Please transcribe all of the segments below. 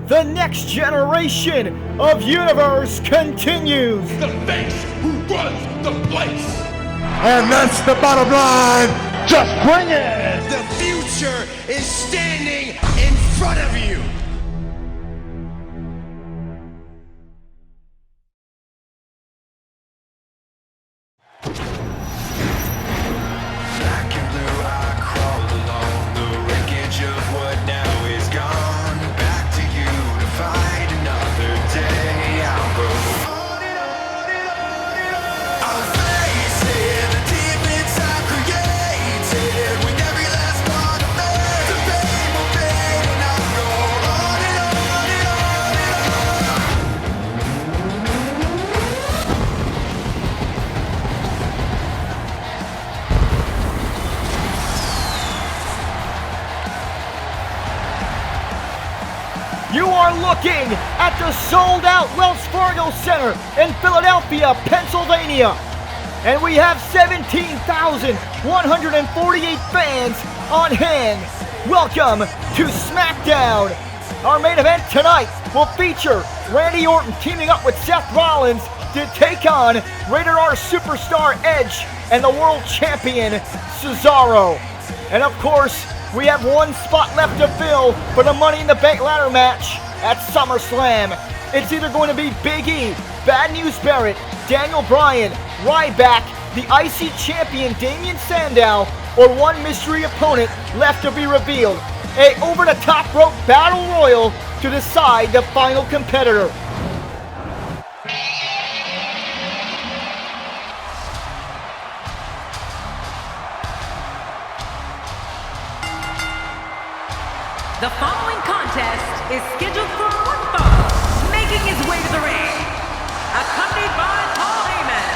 the next generation of Universe continues. The face who runs the place. And that's the bottom line. Just bring it. The future is standing in front of you. Black and blue, I crawled along the wreckage of what now is gone. Back to you to fight another day. I'll go on and on and on and on. I'll face it, the demons I've created with every last part of me. The pain will fade and I'll go on and on and on and on. You are looking at the sold-out Wells Fargo Center in Philadelphia, Pennsylvania. And we have 17,148 fans on hand. Welcome to SmackDown. Our main event tonight will feature Randy Orton teaming up with Seth Rollins to take on Rated R superstar Edge and the world champion Cesaro. And of course, we have one spot left to fill for the Money in the Bank ladder match at SummerSlam. It's either going to be Big E, Bad News Barrett, Daniel Bryan, Ryback, the IC champion Damian Sandow, or one mystery opponent left to be revealed. A over-the-top rope battle royal to decide the final competitor. The following contest is scheduled for one fall, making his way to the ring, accompanied by Paul Heyman,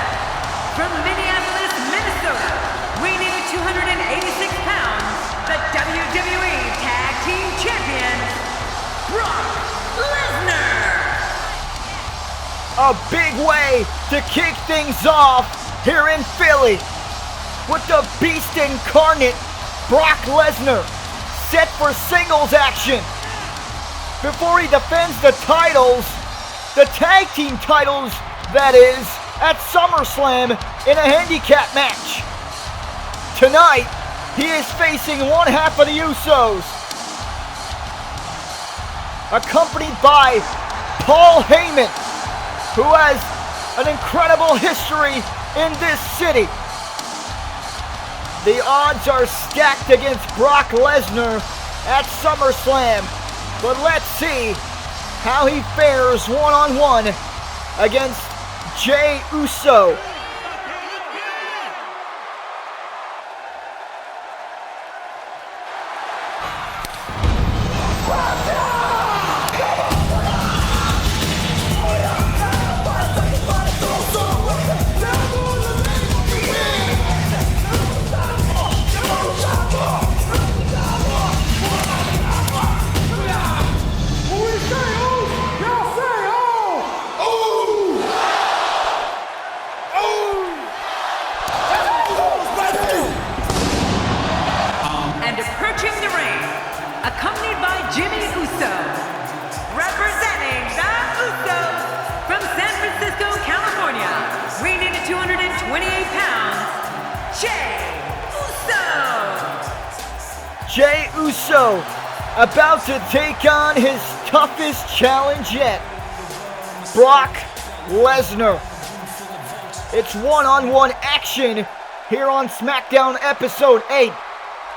from Minneapolis, Minnesota, weighing in at 286 pounds, the WWE Tag Team Champion, Brock Lesnar. A big way to kick things off here in Philly with the Beast Incarnate, Brock Lesnar, set for singles action before he defends the titles, the tag team titles, that is, at SummerSlam in a handicap match. Tonight, he is facing one half of the Usos, accompanied by Paul Heyman, who has an incredible history in this city. The odds are stacked against Brock Lesnar at SummerSlam, but let's see how he fares one-on-one against Jey Uso. Jey Uso about to take on his toughest challenge yet, Brock Lesnar. It's one-on-one action here on SmackDown Episode 8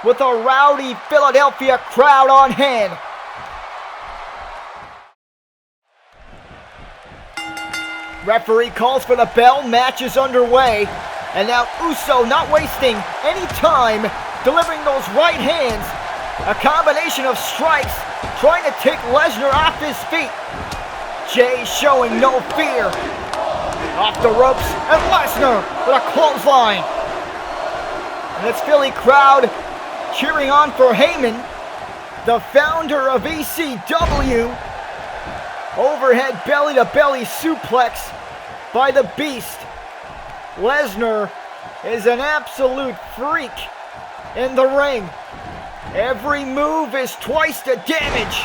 with a rowdy Philadelphia crowd on hand. Referee calls for the bell, match is underway, and now Uso not wasting any time delivering those right hands. A combination of strikes trying to take Lesnar off his feet. Jey showing no fear. Off the ropes, and Lesnar with a clothesline. And this Philly crowd cheering on for Heyman, the founder of ECW. Overhead belly-to-belly suplex by the Beast. Lesnar is an absolute freak in the ring. Every move is twice the damage.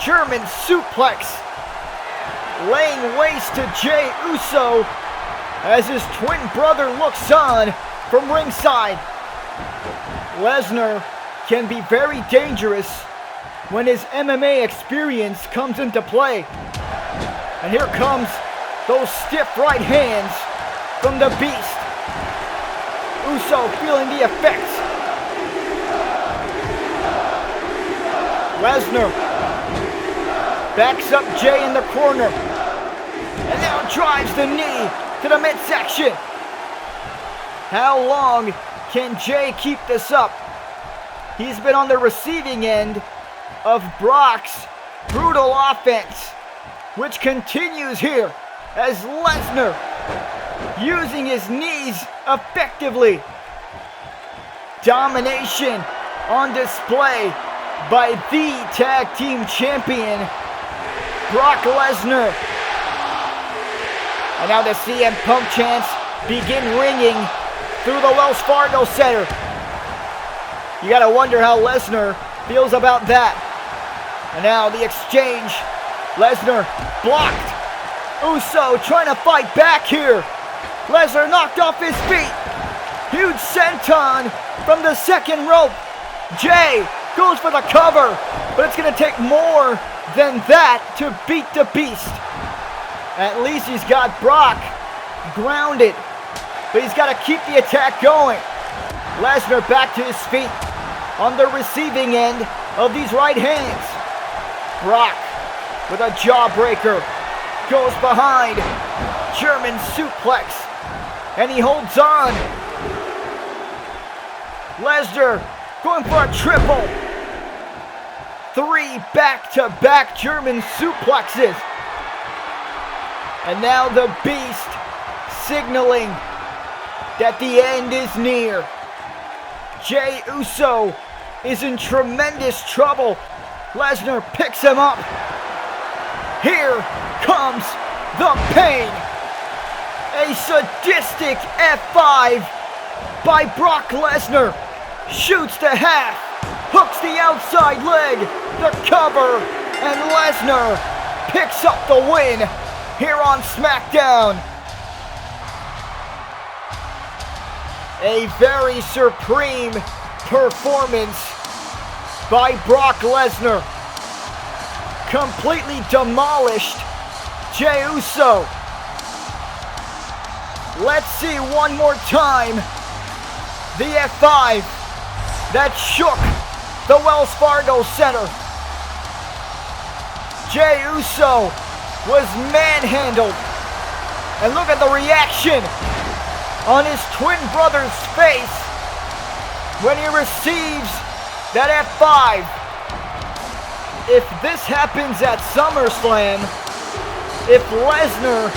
German suplex, laying waste to Jey Uso as his twin brother looks on from ringside. Lesnar can be very dangerous when his MMA experience comes into play. And here comes those stiff right hands from the Beast. Uso feeling the effects. Lesnar backs up Jey in the corner and now drives the knee to the midsection. How long can Jey keep this up? He's been on the receiving end of Brock's brutal offense, which continues here as Lesnar using his knees effectively. Domination on display by the tag team champion, Brock Lesnar. And now the CM Punk chants begin ringing through the Wells Fargo Center. You gotta wonder how Lesnar feels about that. And now the exchange. Lesnar blocked. Uso trying to fight back here. Lesnar knocked off his feet. Huge senton from the second rope. Jey goes for the cover, but it's going to take more than that to beat the Beast. At least he's got Brock grounded, but he's got to keep the attack going. Lesnar back to his feet on the receiving end of these right hands. Brock with a jawbreaker goes behind. German suplex, and he holds on. Lesnar going for a triple. 3 back-to-back German suplexes. And now the Beast signaling that the end is near. Jey Uso is in tremendous trouble. Lesnar picks him up. Here comes the pain. A sadistic F5 by Brock Lesnar. Shoots to half. Hooks the outside leg. The cover. And Lesnar picks up the win here on SmackDown. A very supreme performance by Brock Lesnar. Completely demolished Jey Uso. Let's see one more time the F5 that shook the Wells Fargo Center. Jey Uso was manhandled. And look at the reaction on his twin brother's face when he receives that F5. If this happens at SummerSlam, if Lesnar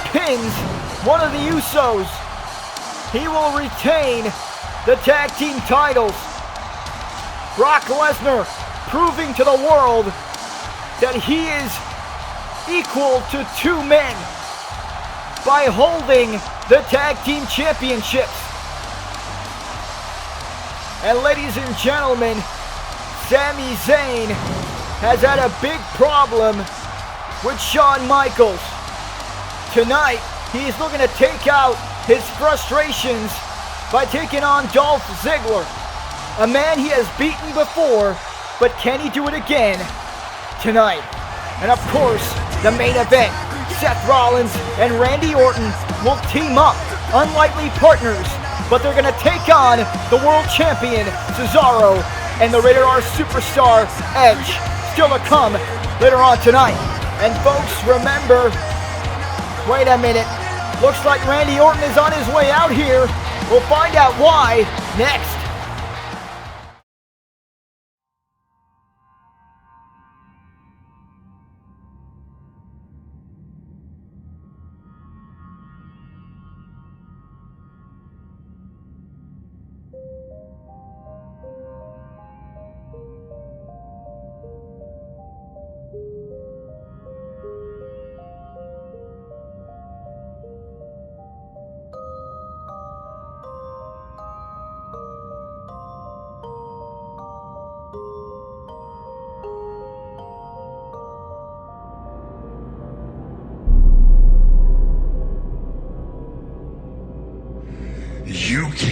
pins one of the Usos, he will retain the tag team titles. Brock Lesnar proving to the world that he is equal to 2 men by holding the tag team championships. And ladies and gentlemen, Sami Zayn has had a big problem with Shawn Michaels. Tonight, he is looking to take out his frustrations by taking on Dolph Ziggler, a man he has beaten before, but can he do it again tonight? And of course, the main event, Seth Rollins and Randy Orton will team up, unlikely partners, but they're going to take on the world champion Cesaro and the Rated R superstar Edge, still to come later on tonight. And folks, remember, wait a minute, looks like Randy Orton is on his way out here. We'll find out why next.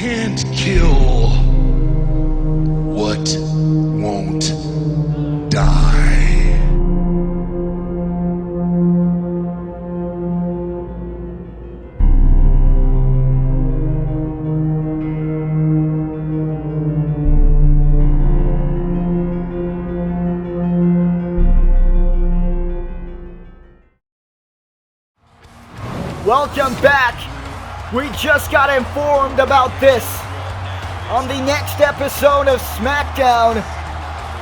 can't kill what won't die. Welcome back. We just got informed about this. On the next episode of SmackDown,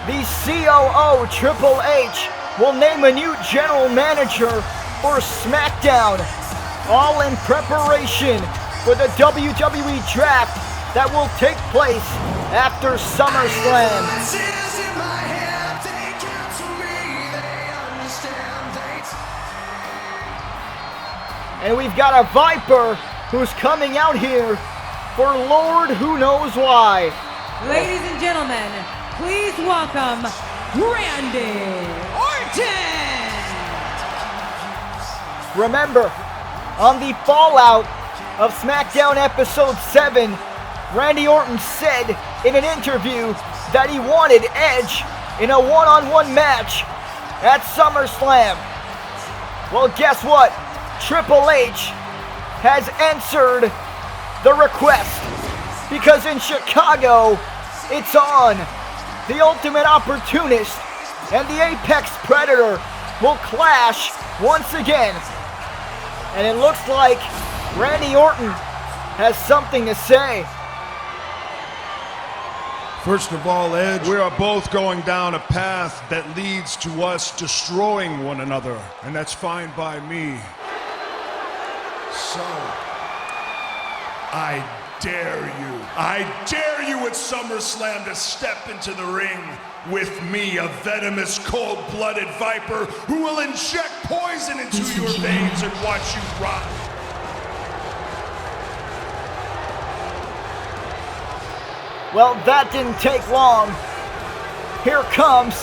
the COO Triple H will name a new general manager for SmackDown, all in preparation for the WWE draft that will take place after SummerSlam. And we've got a Viper who's coming out here for Lord who knows why. Ladies and gentlemen, please welcome Randy Orton! Remember, on the fallout of SmackDown Episode 7, Randy Orton said in an interview that he wanted Edge in a one-on-one match at SummerSlam. Well, guess what? Triple H has answered the request, because in Chicago, it's on. The Ultimate Opportunist and the Apex Predator will clash once again. And it looks like Randy Orton has something to say. First of all, Edge, we are both going down a path that leads to us destroying one another, and that's fine by me. So, I dare you at SummerSlam to step into the ring with me, a venomous, cold-blooded Viper who will inject poison into your veins and watch you rot. Well, that didn't take long. Here comes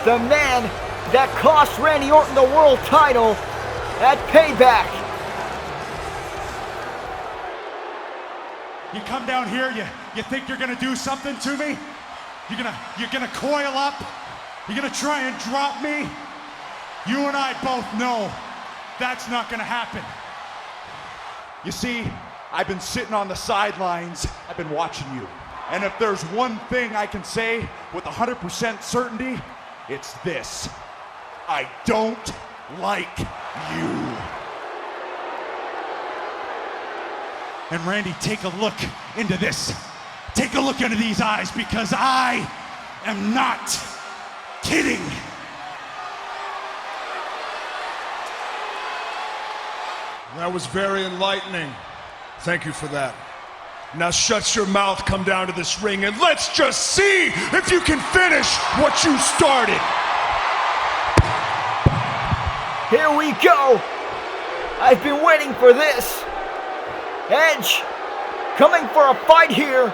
the man that cost Randy Orton the world title at Payback. You come down here, you think you're gonna do something to me? You're gonna coil up? You're gonna try and drop me? You and I both know that's not gonna happen. You see, I've been sitting on the sidelines, I've been watching you. And if there's one thing I can say with 100% certainty, it's this. I don't like you. And Randy, take a look into this. Take a look into these eyes, because I am not kidding. That was very enlightening. Thank you for that. Now shut your mouth, come down to this ring, and let's just see if you can finish what you started. Here we go. I've been waiting for this. Edge coming for a fight here.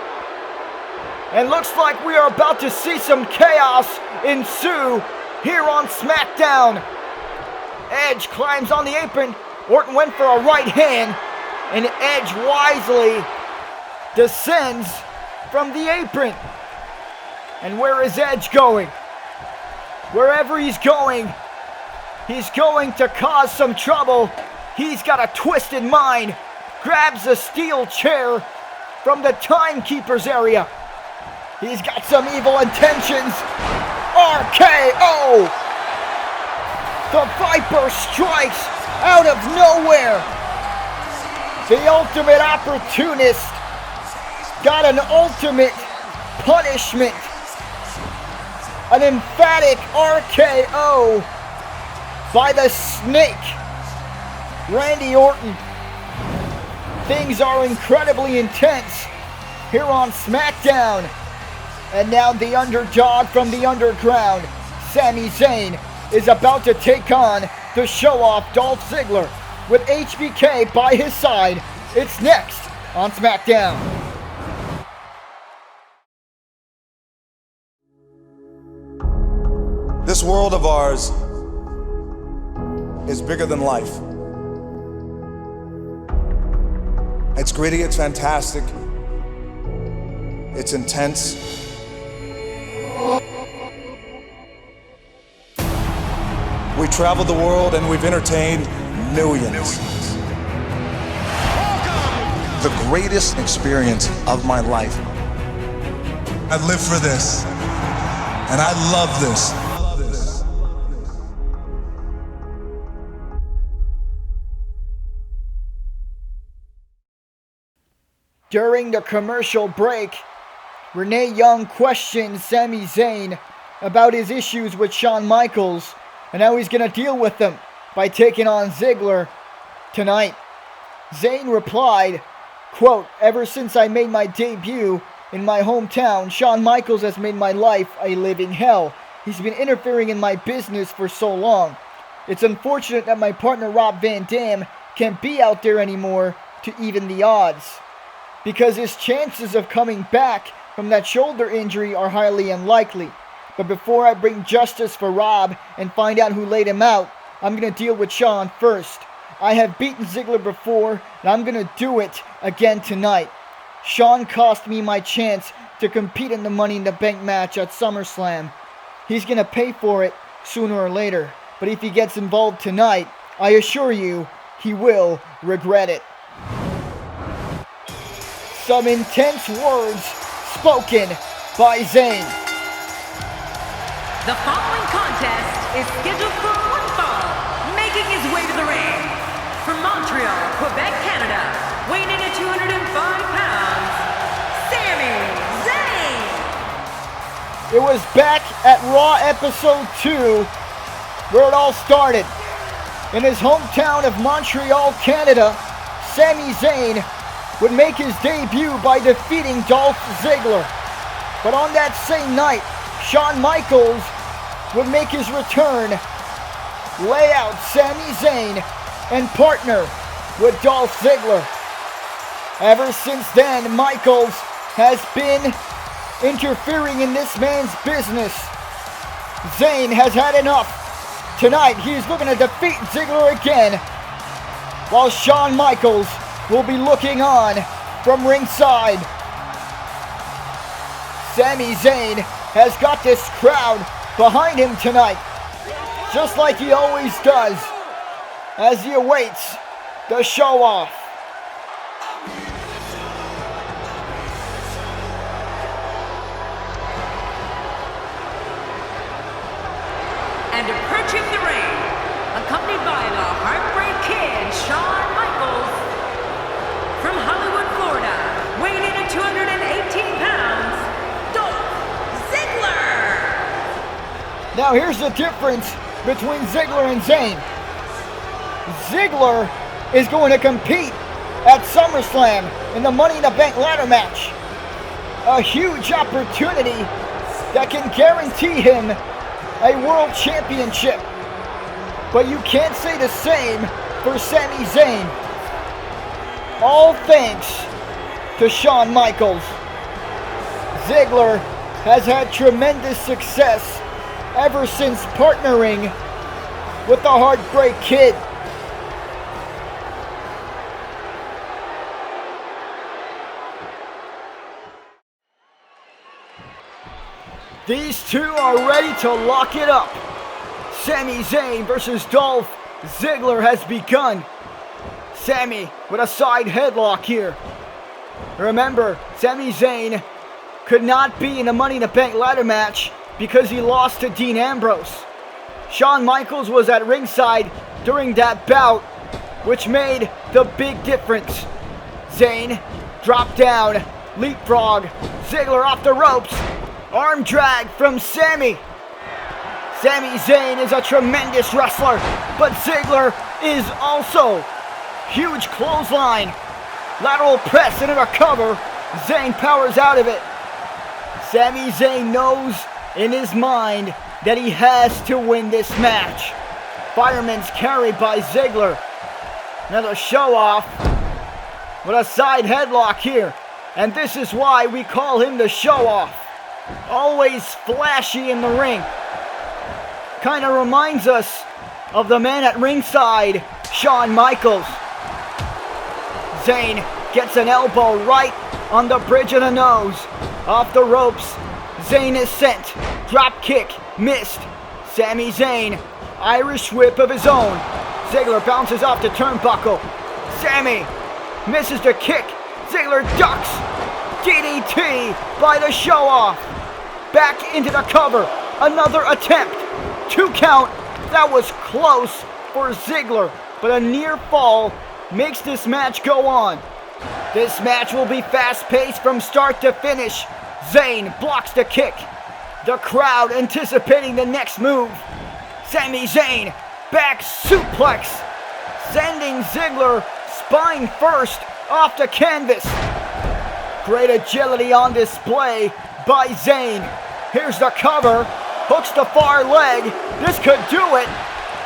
And looks like we are about to see some chaos ensue here on SmackDown. Edge climbs on the apron. Orton went for a right hand, and Edge wisely descends from the apron. And where is Edge going? Wherever he's going to cause some trouble. He's got a twisted mind. Grabs a steel chair from the timekeeper's area. He's got some evil intentions. RKO! The Viper strikes out of nowhere. The Ultimate Opportunist got an ultimate punishment. An emphatic RKO by the Snake, Randy Orton. Things are incredibly intense here on SmackDown. And now the underdog from the underground, Sami Zayn, is about to take on the show-off Dolph Ziggler with HBK by his side. It's next on SmackDown. This world of ours is bigger than life. It's gritty, it's fantastic, It's intense. We traveled the world and we've entertained millions. The greatest experience of my life. I live for this, and I love this. During the commercial break, Renee Young questioned Sami Zayn about his issues with Shawn Michaels and how he's going to deal with them by taking on Ziggler tonight. Zayn replied, quote, "Ever since I made my debut in my hometown, Shawn Michaels has made my life a living hell. He's been interfering in my business for so long. It's unfortunate that my partner Rob Van Dam can't be out there anymore to even the odds, because his chances of coming back from that shoulder injury are highly unlikely. But before I bring justice for Rob and find out who laid him out, I'm going to deal with Shawn first. I have beaten Ziggler before, and I'm going to do it again tonight. Shawn cost me my chance to compete in the Money in the Bank match at SummerSlam. He's going to pay for it sooner or later, but if he gets involved tonight, I assure you, he will regret it." Some intense words spoken by Zayn. The following contest is scheduled for one fall, making his way to the ring. From Montreal, Quebec, Canada, weighing in at 205 pounds, Sami Zayn. It was back at Raw Episode 2 where it all started. In his hometown of Montreal, Canada, Sami Zayn would make his debut by defeating Dolph Ziggler. But on that same night, Shawn Michaels would make his return, lay out Sami Zayn, and partner with Dolph Ziggler. Ever since then, Michaels has been interfering in this man's business. Zayn has had enough. Tonight, he is looking to defeat Ziggler again, while Shawn Michaels will be looking on from ringside. Sami Zayn has got this crowd behind him tonight, just like he always does, as he awaits the show-off. And approaching the ring, accompanied by the Heartbreak Kid, Shawn Michaels, from Hollywood, Florida, weighing in at 218 pounds, Dolph Ziggler. Now here's the difference between Ziggler and Zayn. Ziggler is going to compete at SummerSlam in the Money in the Bank ladder match. A huge opportunity that can guarantee him a world championship. But you can't say the same for Sami Zayn. All thanks to Shawn Michaels. Ziggler has had tremendous success ever since partnering with the Heartbreak Kid. These two are ready to lock it up. Sami Zayn versus Dolph Ziggler has begun. Sami with a side headlock here. Remember, Sami Zayn could not be in the Money in the Bank ladder match because he lost to Dean Ambrose. Shawn Michaels was at ringside during that bout, which made the big difference. Zayn dropped down, leapfrog, Ziggler off the ropes, arm drag from Sami. Sami Zayn is a tremendous wrestler, but Ziggler is also. Huge clothesline, lateral press and a cover. Zayn powers out of it. Sami Zayn knows in his mind that he has to win this match. Fireman's carry by Ziggler. Another show off with a side headlock here. And this is why we call him the show off. Always flashy in the ring. Kind of reminds us of the man at ringside, Shawn Michaels. Zayn gets an elbow right on the bridge of the nose. Off the ropes, Zayn is sent. Drop kick, missed. Sami Zayn, Irish whip of his own. Ziggler bounces off the turnbuckle. Sami misses the kick. Ziggler ducks. DDT by the show-off. Back into the cover. Another attempt. 2 count. That was close for Ziggler, but a near fall makes this match go on. This match will be fast-paced from start to finish. Zayn blocks the kick. The crowd anticipating the next move. Sami Zayn, back suplex, sending Ziggler spine first off the canvas. Great agility on display by Zayn. Here's the cover, hooks the far leg. This could do it,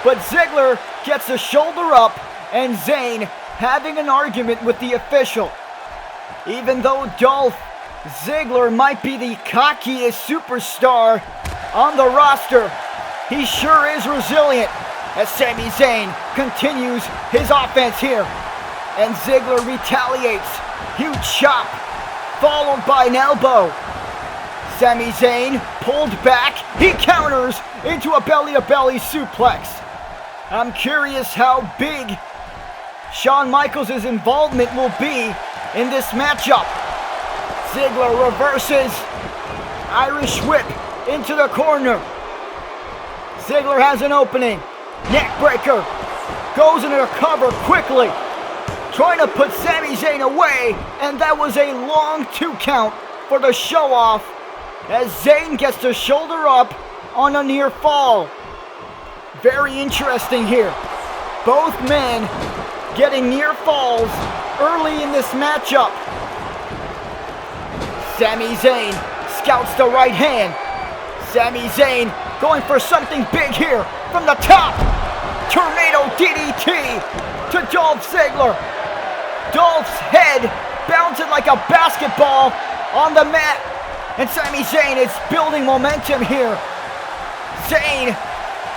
but Ziggler gets the shoulder up, and Zayn having an argument with the official. Even though Dolph Ziggler might be the cockiest superstar on the roster, he sure is resilient as Sami Zayn continues his offense here. And Ziggler retaliates. Huge chop, followed by an elbow. Sami Zayn pulled back. He counters into a belly-to-belly suplex. I'm curious how big Shawn Michaels' involvement will be in this matchup. Ziggler reverses. Irish whip into the corner. Ziggler has an opening. Neck breaker. Goes into the cover quickly. Trying to put Sami Zayn away. And that was a long 2 count for the show off. As Zayn gets the shoulder up on a near fall. Very interesting here. Both men getting near falls early in this matchup. Sami Zayn scouts the right hand. Sami Zayn going for something big here from the top. Tornado DDT to Dolph Ziggler. Dolph's head bouncing like a basketball on the mat. And Sami Zayn is building momentum here. Zayn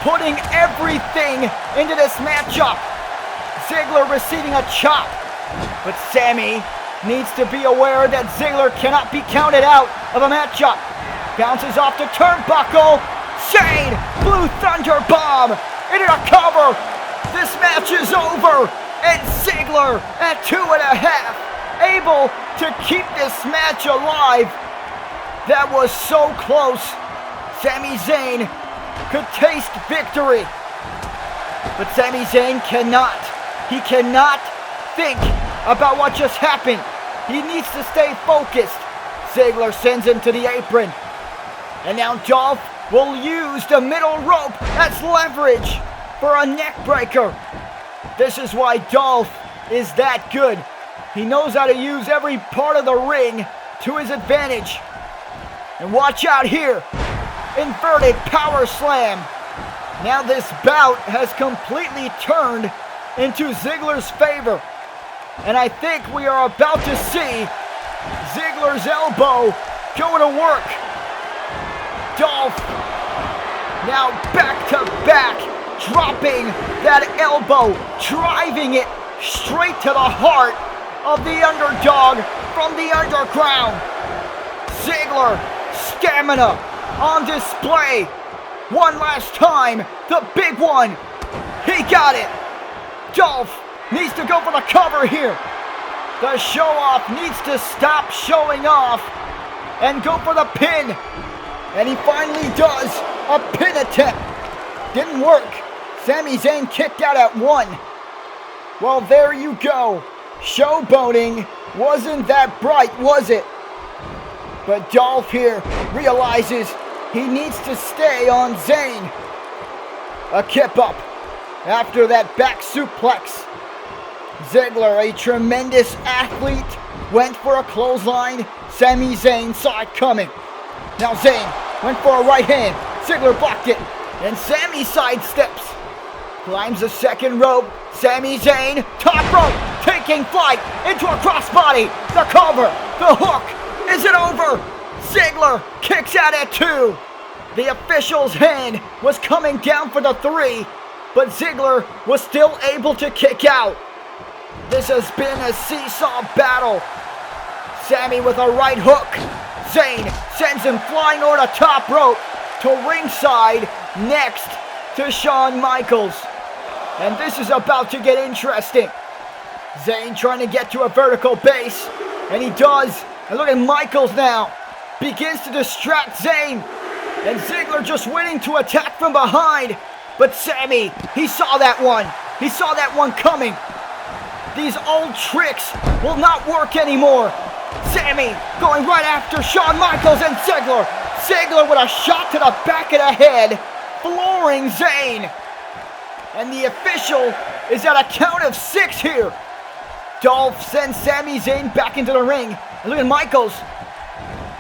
putting everything into this matchup. Ziggler receiving a chop. But Sami needs to be aware that Ziggler cannot be counted out of a matchup. Bounces off the turnbuckle. Zayn, Blue Thunder Bomb into the cover. This match is over. And Ziggler at 2.5, able to keep this match alive. That was so close. Sami Zayn could taste victory. But Sami Zayn cannot. He cannot think about what just happened. He needs to stay focused. Ziggler sends him to the apron. And now Dolph will use the middle rope as leverage for a neck breaker. This is why Dolph is that good. He knows how to use every part of the ring to his advantage. And watch out here. Inverted power slam. Now this bout has completely turned into Ziggler's favor. And I think we are about to see Ziggler's elbow go to work. Dolph now back to back, dropping that elbow, driving it straight to the heart of the underdog from the underground. Ziggler, stamina on display. One last time, the big one. He got it. Dolph needs to go for the cover here. The show-off needs to stop showing off and go for the pin. And he finally does. A pin attempt. Didn't work. Sami Zayn kicked out at 1. Well, there you go. Showboating wasn't that bright, was it? But Dolph here realizes he needs to stay on Zayn. A kip up after that back suplex. Ziggler, a tremendous athlete, went for a clothesline. Sami Zayn saw it coming. Now Zayn went for a right hand. Ziggler blocked it. And Sami sidesteps. Climbs the second rope. Sami Zayn, top rope, taking flight into a crossbody. The cover, the hook. Is it over? Ziggler kicks out at 2. The official's hand was coming down for the 3, but Ziggler was still able to kick out. This has been a seesaw battle. Sami with a right hook. Zayn sends him flying over the top rope to ringside, next to Shawn Michaels. And this is about to get interesting. Zayn trying to get to a vertical base, and he does. And look at Michaels now. Begins to distract Zayn. And Ziggler just waiting to attack from behind. But Sami, he saw that one. He saw that one coming. These old tricks will not work anymore. Sami going right after Shawn Michaels and Ziggler. Ziggler with a shot to the back of the head, flooring Zayn. And the official is at a count of 6 here. Dolph sends Sami Zayn back into the ring. And look at Michaels.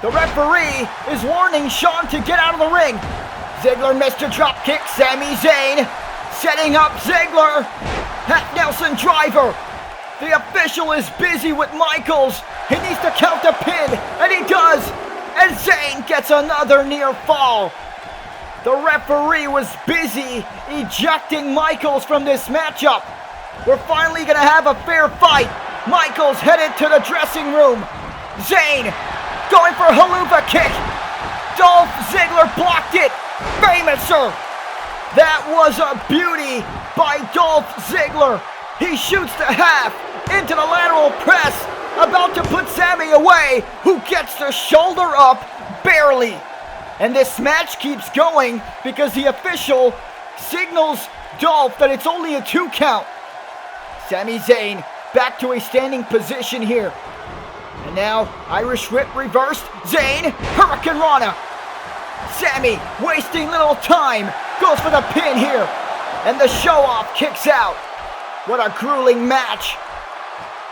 The referee is warning Shawn to get out of the ring. Ziggler missed a drop kick. Sami Zayn setting up Ziggler. Half Nelson driver. The official is busy with Michaels. He needs to count the pin, and he does. And Zayn gets another near fall. The referee was busy ejecting Michaels from this matchup. We're finally going to have a fair fight. Michaels headed to the dressing room. Zayn going for a haluva kick. Dolph Ziggler blocked it. Famouser. That was a beauty by Dolph Ziggler. He shoots the half into the lateral press, about to put Sami away, who gets the shoulder up barely. And this match keeps going because the official signals Dolph that it's only a 2 count. Sami Zayn back to a standing position here. And now Irish Whip reversed. Zayn, Hurricane Rana. Sami wasting little time, goes for the pin here. And the show-off kicks out. What a grueling match.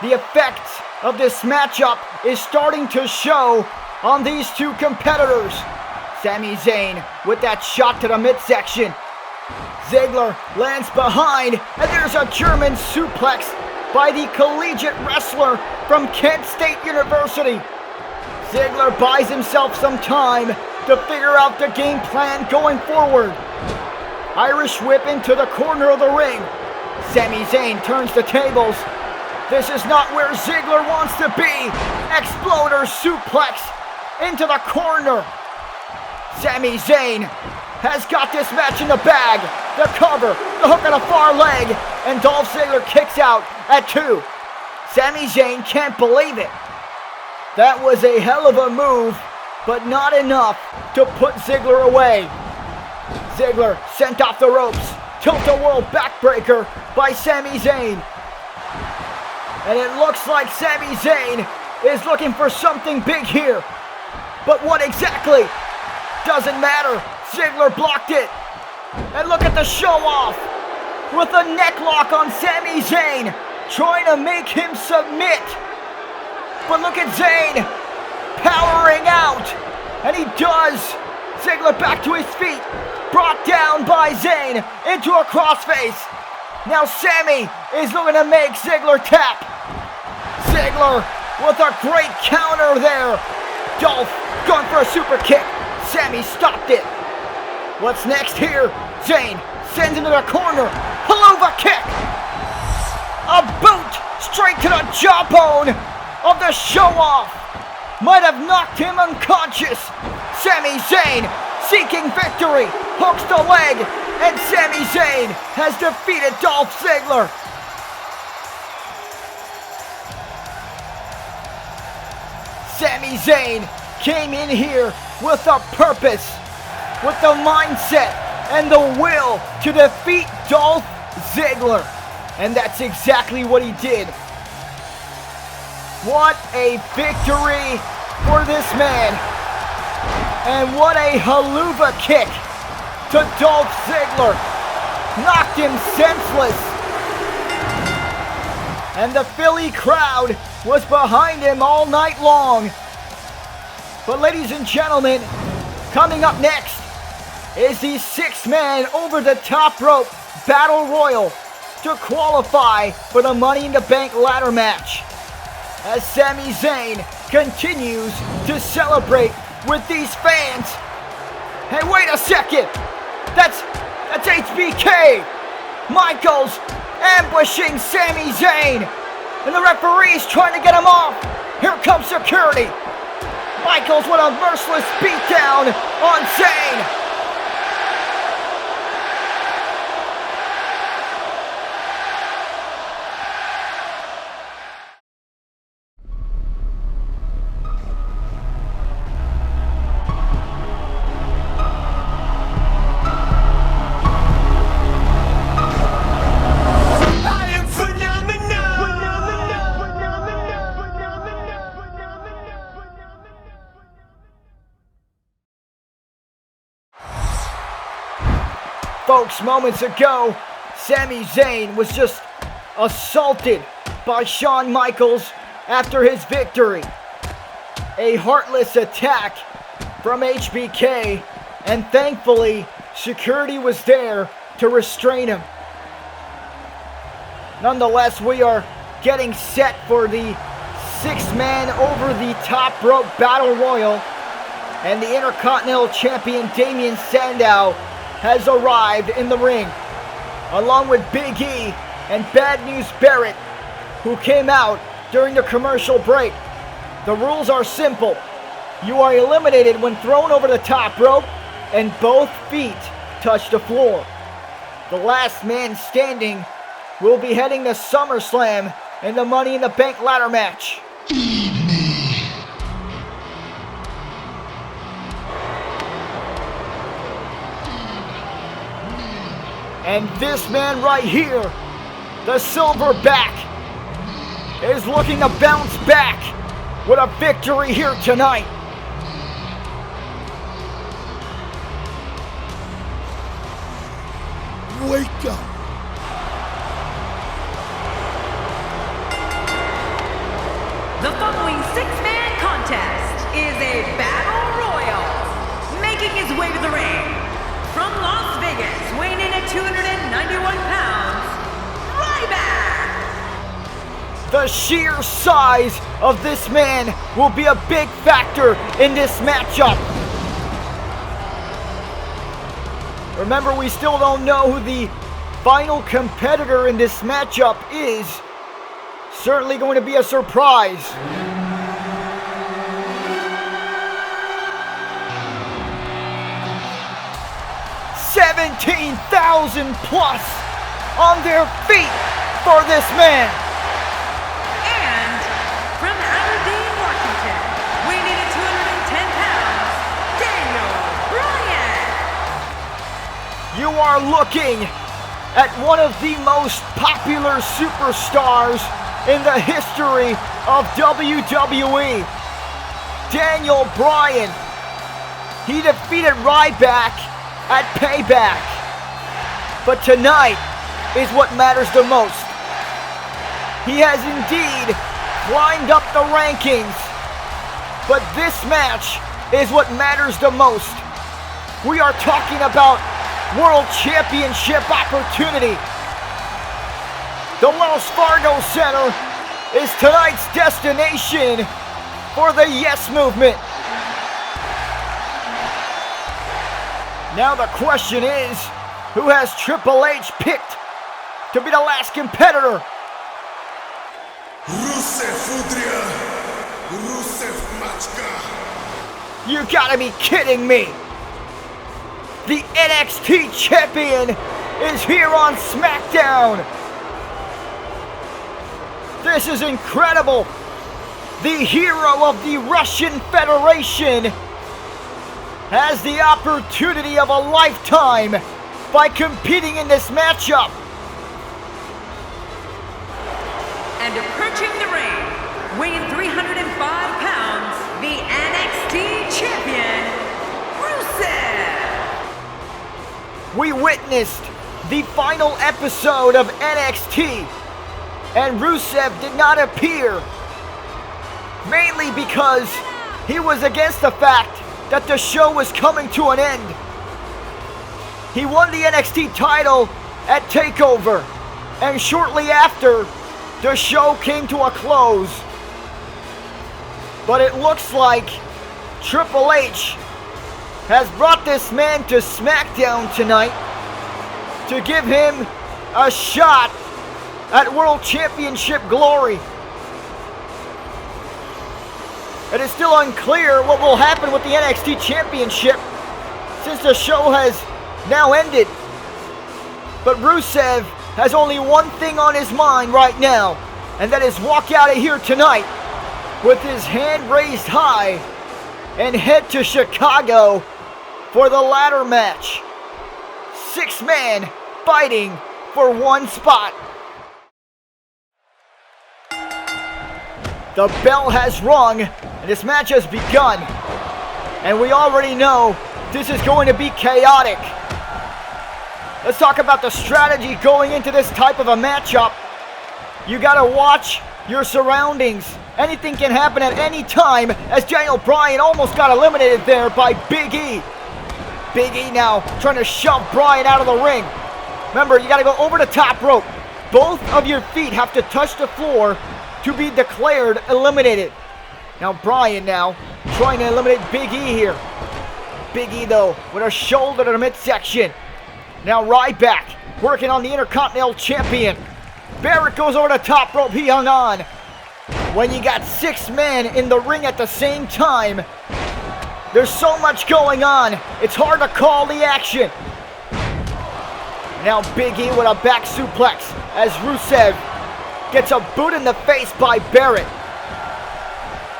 The effect of this matchup is starting to show on these two competitors. Sami Zayn with that shot to the midsection. Ziggler lands behind, and there's a German suplex by the collegiate wrestler from Kent State University. Ziggler buys himself some time to figure out the game plan going forward. Irish whip into the corner of the ring. Sami Zayn turns the tables. This is not where Ziggler wants to be. Exploder suplex into the corner. Sami Zayn has got this match in the bag. The cover, the hook on the far leg, and Dolph Ziggler kicks out at 2. Sami Zayn can't believe it. That was a hell of a move, but not enough to put Ziggler away. Ziggler sent off the ropes. Tilt-a-whirl backbreaker by Sami Zayn. And it looks like Sami Zayn is looking for something big here. But what exactly? Doesn't matter. Ziggler blocked it. And look at the show-off with a neck lock on Sami Zayn, trying to make him submit. But look at Zayn powering out. And he does. Ziggler back to his feet. Brought down by Zayn into a crossface. Now Sami is looking to make Ziggler tap. Ziggler with a great counter there. Dolph going for a super kick. Sami stopped it. What's next here? Zayn sends him to the corner. Haluva kick. A boot straight to the jawbone of the show-off. Might have knocked him unconscious. Sami Zayn seeking victory. Hooks the leg. And Sami Zayn has defeated Dolph Ziggler. Sami Zayn came in here with a purpose, with the mindset and the will to defeat Dolph Ziggler. And that's exactly what he did. What a victory for this man. And what a haluva kick to Dolph Ziggler. Knocked him senseless. And the Philly crowd was behind him all night long. But ladies and gentlemen, coming up next is the 6-man over the top rope battle royal to qualify for the Money in the Bank ladder match. As Sami Zayn continues to celebrate with these fans. Hey, wait a second! That's HBK! Michaels ambushing Sami Zayn! And the referee's trying to get him off! Here comes security! Michaels with a merciless beatdown on Zayn. Folks, moments ago, Sami Zayn was just assaulted by Shawn Michaels after his victory. A heartless attack from HBK, and thankfully, security was there to restrain him. Nonetheless, we are getting set for the 6-man over the top rope battle royal, and the Intercontinental Champion Damien Sandow has arrived in the ring, along with Big E and Bad News Barrett, who came out during the commercial break. The rules are simple. You are eliminated when thrown over the top rope and both feet touch the floor. The last man standing will be heading to SummerSlam in the Money in the Bank ladder match. And this man right here, the Silverback, is looking to bounce back with a victory here tonight. Wake up. The following 6-man contest is a battle royal. Making his way to the ring, from Las Vegas, weighing in at 291 pounds, Ryback! The sheer size of this man will be a big factor in this matchup. Remember, we still don't know who the final competitor in this matchup is. Certainly going to be a surprise. $17,000 plus on their feet for this man. And from Aberdeen, Washington, weighing in at 210 pounds, Daniel Bryan. You are looking at one of the most popular superstars in the history of WWE. Daniel Bryan. He defeated Ryback at Payback. But tonight is what matters the most. He has indeed climbed up the rankings, but this match is what matters the most. We are talking about World Championship opportunity. The Wells Fargo Center is tonight's destination for the Yes Movement. Now the question is, who has Triple H picked to be the last competitor? Rusev Udria, Rusev Machka. You gotta be kidding me! The NXT champion is here on SmackDown! This is incredible! The hero of the Russian Federation has the opportunity of a lifetime by competing in this matchup. And approaching the ring, weighing 305 pounds, the NXT champion, Rusev. We witnessed the final episode of NXT, and Rusev did not appear, mainly because he was against the fact that the show was coming to an end. He won the NXT title at TakeOver, and shortly after, the show came to a close. But it looks like Triple H has brought this man to SmackDown tonight to give him a shot at World Championship glory. It is still unclear what will happen with the NXT Championship since the show has now ended. But Rusev has only one thing on his mind right now, and that is walk out of here tonight with his hand raised high and head to Chicago for the ladder match. 6-man fighting for one spot. The bell has rung and this match has begun. And we already know this is going to be chaotic. Let's talk about the strategy going into this type of a matchup. You gotta watch your surroundings. Anything can happen at any time, as Daniel Bryan almost got eliminated there by Big E. Big E now trying to shove Bryan out of the ring. Remember, you gotta go over the top rope. Both of your feet have to touch the floor to be declared eliminated. Now Bryan now trying to eliminate Big E here. Big E though with a shoulder to the midsection. Now Ryback working on the Intercontinental Champion. Barrett goes over the top rope. He hung on. When you got 6 men in the ring at the same time, there's so much going on. It's hard to call the action. Now Big E with a back suplex as Rusev gets a boot in the face by Barrett.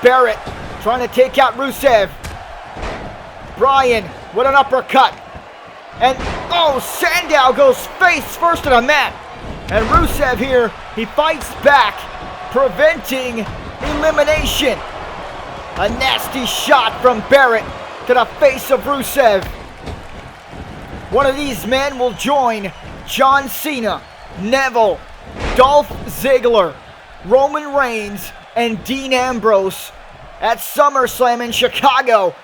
Barrett trying to take out Rusev. Bryan with an uppercut. And oh, Sandow goes face first to the mat. And Rusev here, he fights back, preventing elimination. A nasty shot from Barrett to the face of Rusev. One of these men will join John Cena, Neville, Dolph Ziggler, Roman Reigns, and Dean Ambrose at SummerSlam in Chicago.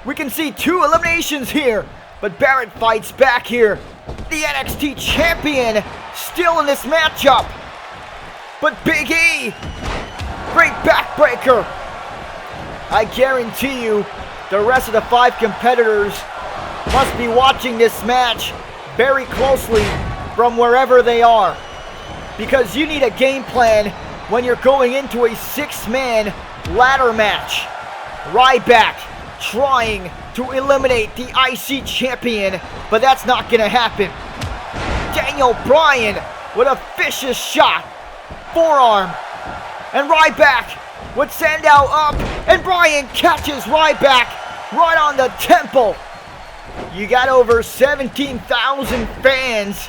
We can see 2 eliminations here, but Barrett fights back here. The NXT Champion still in this matchup. But Big E, great backbreaker. I guarantee you the rest of the 5 competitors must be watching this match very closely from wherever they are, because you need a game plan when you're going into a 6-man ladder match. Ryback trying to eliminate the IC champion, but that's not going to happen. Daniel Bryan with a vicious shot, forearm, and Ryback with Sandow up, and Bryan catches Ryback right on the temple. You got over 17,000 fans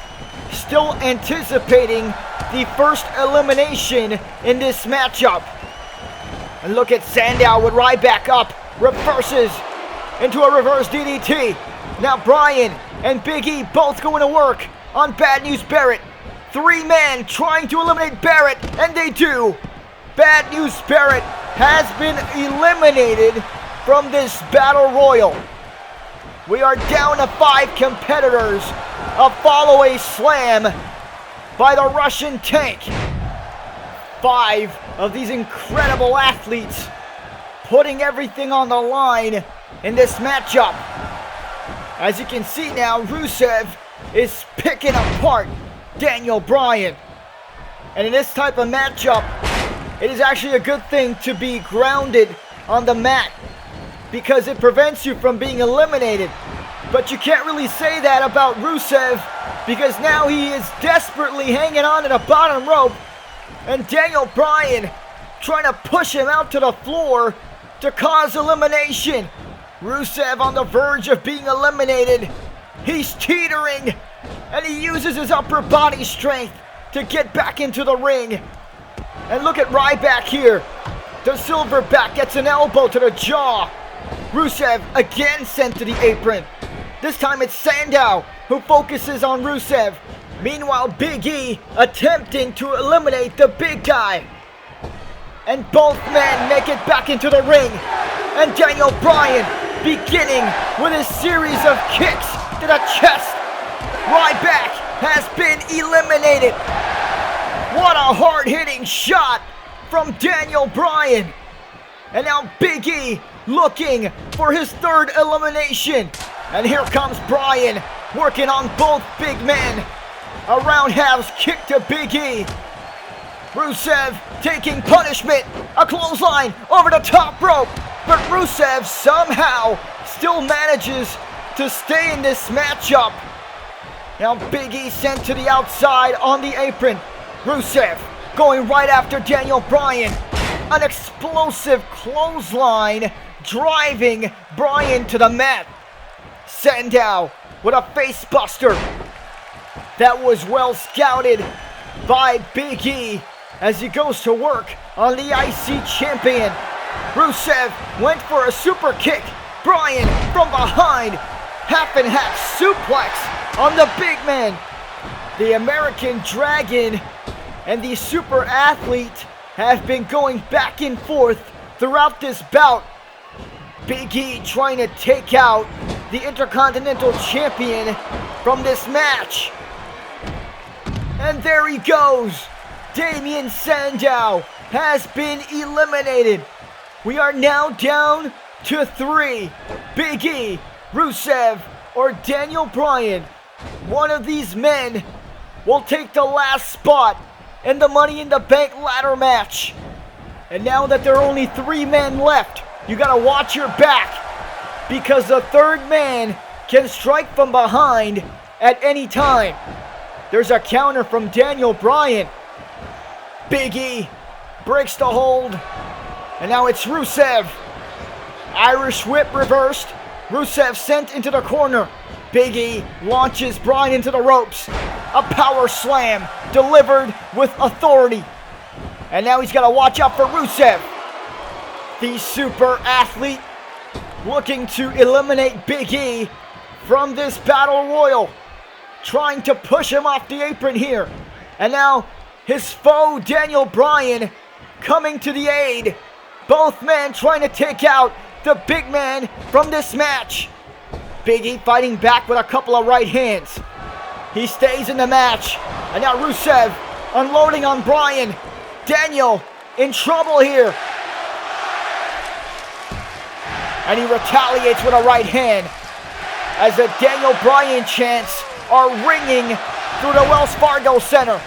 still anticipating the first elimination in this matchup. And look at Sandow with Ryback up, reverses into a reverse DDT. Now Bryan and Big E both going to work on Bad News Barrett. 3 men trying to eliminate Barrett, and they do. Bad News Barrett has been eliminated from this battle royal. We are down to 5 competitors. A follow-away slam by the Russian Tank. 5 of these incredible athletes putting everything on the line in this matchup. As you can see now, Rusev is picking apart Daniel Bryan. And in this type of matchup, it is actually a good thing to be grounded on the mat, because it prevents you from being eliminated. But you can't really say that about Rusev, because now he is desperately hanging on to the bottom rope, and Daniel Bryan trying to push him out to the floor to cause elimination. Rusev on the verge of being eliminated. He's teetering, and he uses his upper body strength to get back into the ring. And look at Ryback here. The Silverback gets an elbow to the jaw. Rusev again sent to the apron. This time it's Sandow who focuses on Rusev. Meanwhile, Big E attempting to eliminate the big guy. And both men make it back into the ring. And Daniel Bryan beginning with a series of kicks to the chest. Ryback has been eliminated. What a hard-hitting shot from Daniel Bryan. And now Big E looking for his 3rd elimination. And here comes Bryan working on both big men. A roundhouse kick to Big E. Rusev taking punishment. A clothesline over the top rope. But Rusev somehow still manages to stay in this matchup. Now Big E sent to the outside on the apron. Rusev going right after Daniel Bryan. An explosive clothesline driving Bryan to the mat. Sandow with a face buster. That was well scouted by Big E as he goes to work on the IC champion. Rusev went for a super kick. Bryan from behind. Half and half suplex on the big man. The American Dragon and the super athlete have been going back and forth throughout this bout. Big E trying to take out the Intercontinental Champion from this match. And there he goes. Damien Sandow has been eliminated. We are now down to 3. Big E, Rusev, or Daniel Bryan. One of these men will take the last spot in the Money in the Bank ladder match. And now that there are only 3 men left, you gotta watch your back, because the third man can strike from behind at any time. There's a counter from Daniel Bryan. Big E breaks the hold, and now it's Rusev. Irish whip reversed. Rusev sent into the corner. Big E launches Bryan into the ropes. A power slam delivered with authority. And now he's got to watch out for Rusev. The super athlete looking to eliminate Big E from this battle royal. Trying to push him off the apron here. And now his foe Daniel Bryan coming to the aid. Both men trying to take out the big man from this match. Big E fighting back with a couple of right hands. He stays in the match. And now Rusev unloading on Bryan. Daniel in trouble here. And he retaliates with a right hand as the Daniel Bryan chants are ringing through the Wells Fargo Center.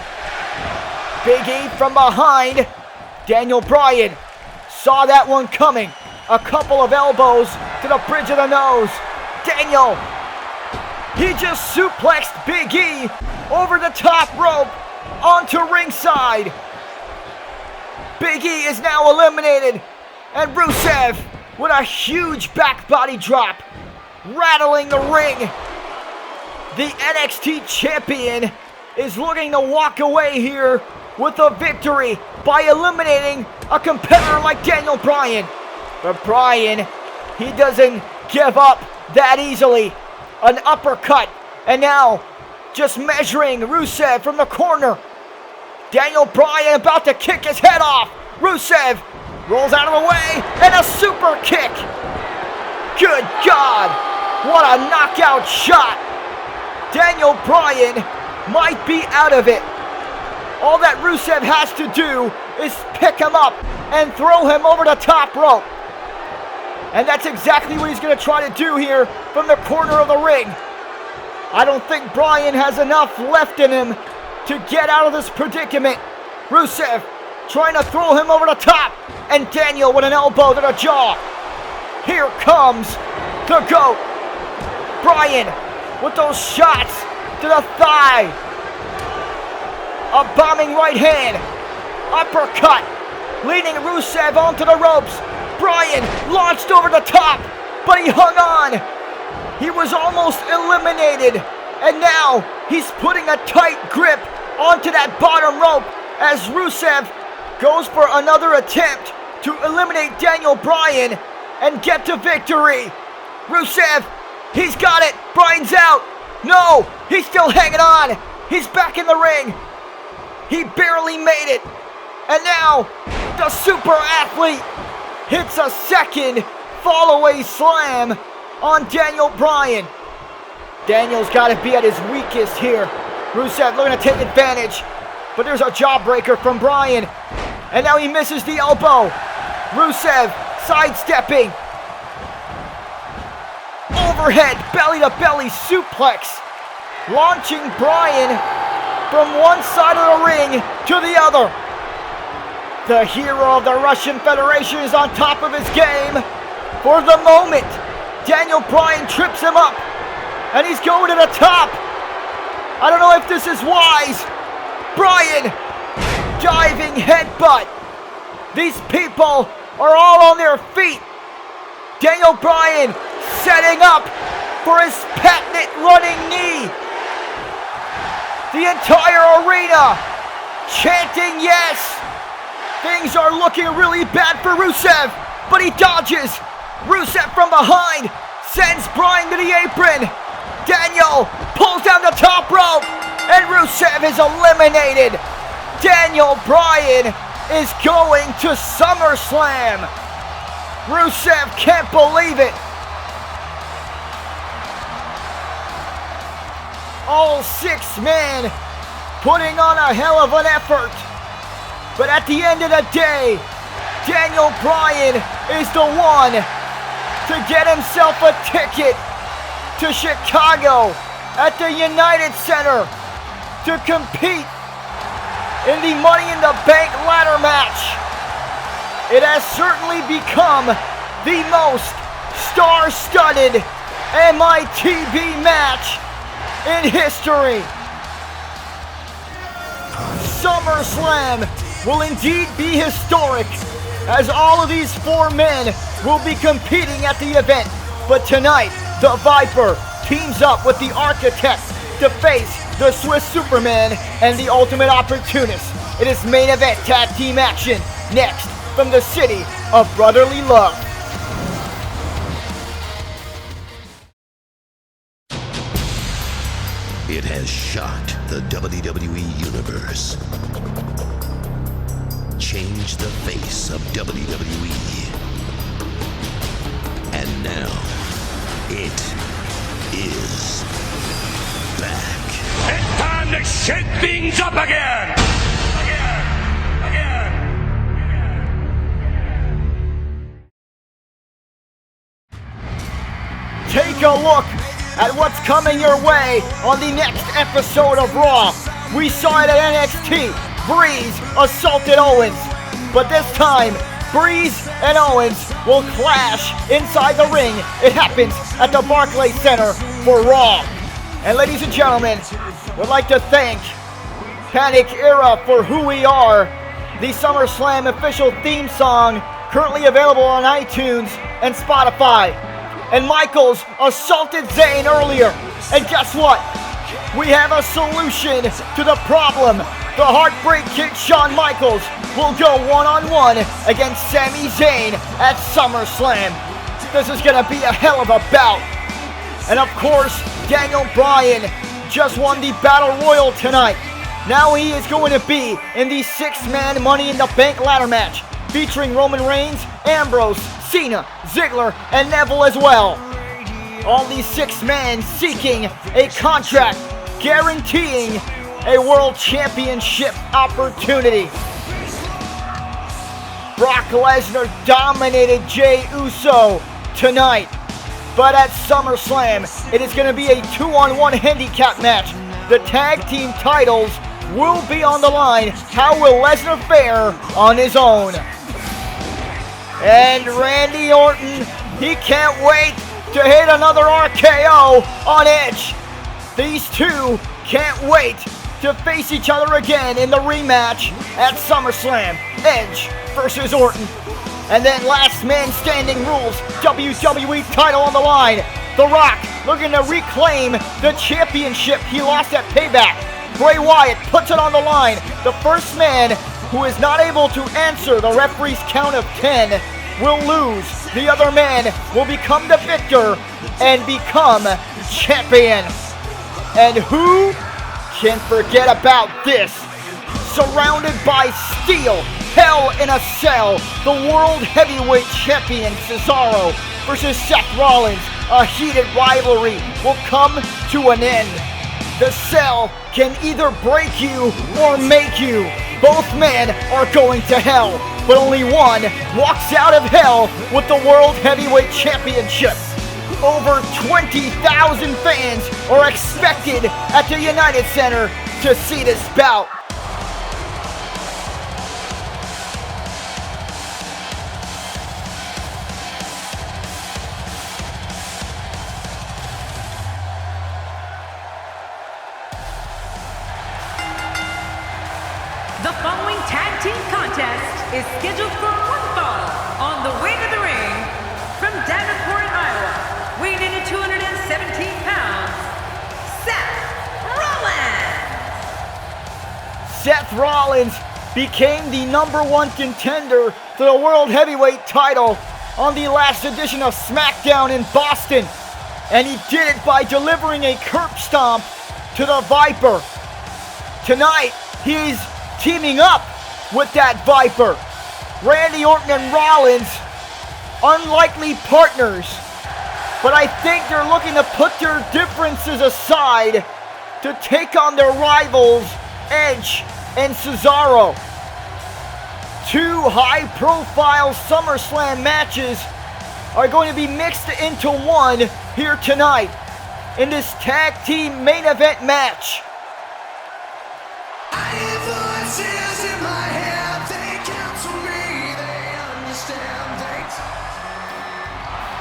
Big E from behind. Daniel Bryan saw that one coming. A couple of elbows to the bridge of the nose. Daniel, he just suplexed Big E over the top rope onto ringside. Big E is now eliminated. And Rusev with a huge back body drop, rattling the ring. The NXT champion is looking to walk away here with a victory by eliminating a competitor like Daniel Bryan. But Bryan, he doesn't give up that easily. An uppercut, and now just measuring Rusev from the corner. Daniel Bryan about to kick his head off. Rusev rolls out of the way, and a super kick. Good God, what a knockout shot. Daniel Bryan might be out of it. All that Rusev has to do is pick him up and throw him over the top rope. And that's exactly what he's going to try to do here from the corner of the ring. I don't think Bryan has enough left in him to get out of this predicament. Rusev trying to throw him over the top, and Daniel with an elbow to the jaw. Here comes the GOAT. Bryan with those shots to the thigh. A bombing right hand. Uppercut. Leading Rusev onto the ropes. Bryan launched over the top, but he hung on. He was almost eliminated. And now he's putting a tight grip onto that bottom rope as Rusev goes for another attempt to eliminate Daniel Bryan and get to victory. Rusev, he's got it. Bryan's out. No, he's still hanging on. He's back in the ring. He barely made it. And now the super athlete hits a second fall-away slam on Daniel Bryan. Daniel's got to be at his weakest here. Rusev looking to take advantage, but there's a jawbreaker from Bryan. And now he misses the elbow. Rusev sidestepping. Overhead belly-to-belly suplex, launching Bryan from one side of the ring to the other. The hero of the Russian Federation is on top of his game. For the moment, Daniel Bryan trips him up, and he's going to the top. I don't know if this is wise. Bryan, diving headbutt. These people are all on their feet. Daniel Bryan setting up for his patented running knee. The entire arena chanting yes. Things are looking really bad for Rusev, but he dodges. Rusev from behind sends Bryan to the apron. Daniel pulls down the top rope, and Rusev is eliminated. Daniel Bryan is going to SummerSlam. Rusev can't believe it. All 6 men putting on a hell of an effort. But at the end of the day, Daniel Bryan is the one to get himself a ticket to Chicago at the United Center to compete in the Money in the Bank ladder match. It has certainly become the most star-studded MITB match in history. SummerSlam will indeed be historic, as all of these 4 men will be competing at the event. But tonight, the Viper teams up with the Architect to face the Swiss Superman and the Ultimate Opportunist. It is main event tag team action next from the city of brotherly love. It has shocked the WWE Universe. Changed the face of WWE. And now, it is back. It's time to shake things up again! Take a look at what's coming your way on the next episode of Raw. We saw it at NXT. Breeze assaulted Owens, but this time Breeze and Owens will clash inside the ring. It happens at the Barclays Center for Raw. And ladies and gentlemen, we'd like to thank Panic Era for Who We Are, the SummerSlam official theme song, currently available on iTunes and Spotify. And Michaels assaulted Zayn earlier, and guess what? We have a solution to the problem. The Heartbreak Kid Shawn Michaels will go one-on-one against Sami Zayn at SummerSlam. This is going to be a hell of a bout. And of course, Daniel Bryan just won the Battle Royal tonight. Now he is going to be in the 6-man Money in the Bank ladder match, featuring Roman Reigns, Ambrose, Cena, Ziggler, and Neville as well. All these 6 men seeking a contract guaranteeing a World Championship opportunity. Brock Lesnar dominated Jey Uso tonight, but at SummerSlam, it is going to be a 2-on-1 handicap match. The tag team titles will be on the line. How will Lesnar fare on his own? And Randy Orton, he can't wait to hit another RKO on Edge. These two can't wait to face each other again in the rematch at SummerSlam. Edge versus Orton. And then last man standing rules, WWE title on the line. The Rock looking to reclaim the championship he lost at Payback. Bray Wyatt puts it on the line. The first man who is not able to answer the referee's count of 10 will lose. The other man will become the victor and become champion. And who can forget about this? Surrounded by steel, Hell in a Cell, the World Heavyweight Champion Cesaro versus Seth Rollins. A heated rivalry will come to an end. The cell can either break you or make you. Both men are going to hell, but only one walks out of hell with the World Heavyweight Championship. Over 20,000 fans are expected at the United Center to see this bout. The following tag team contest is scheduled for one fall. On the way to the ring, from Davenport, Iowa, weighing in at 217 pounds, Seth Rollins. Seth Rollins became the #1 contender for the World Heavyweight title on the last edition of SmackDown in Boston. And he did it by delivering a curb stomp to the Viper. Tonight, he's teaming up with that Viper. Randy Orton and Rollins, unlikely partners. But I think they're looking to put their differences aside to take on their rivals, Edge and Cesaro. Two high-profile SummerSlam matches are going to be mixed into one here tonight in this tag team main event match. Voices in my head, they counsel me, they understand,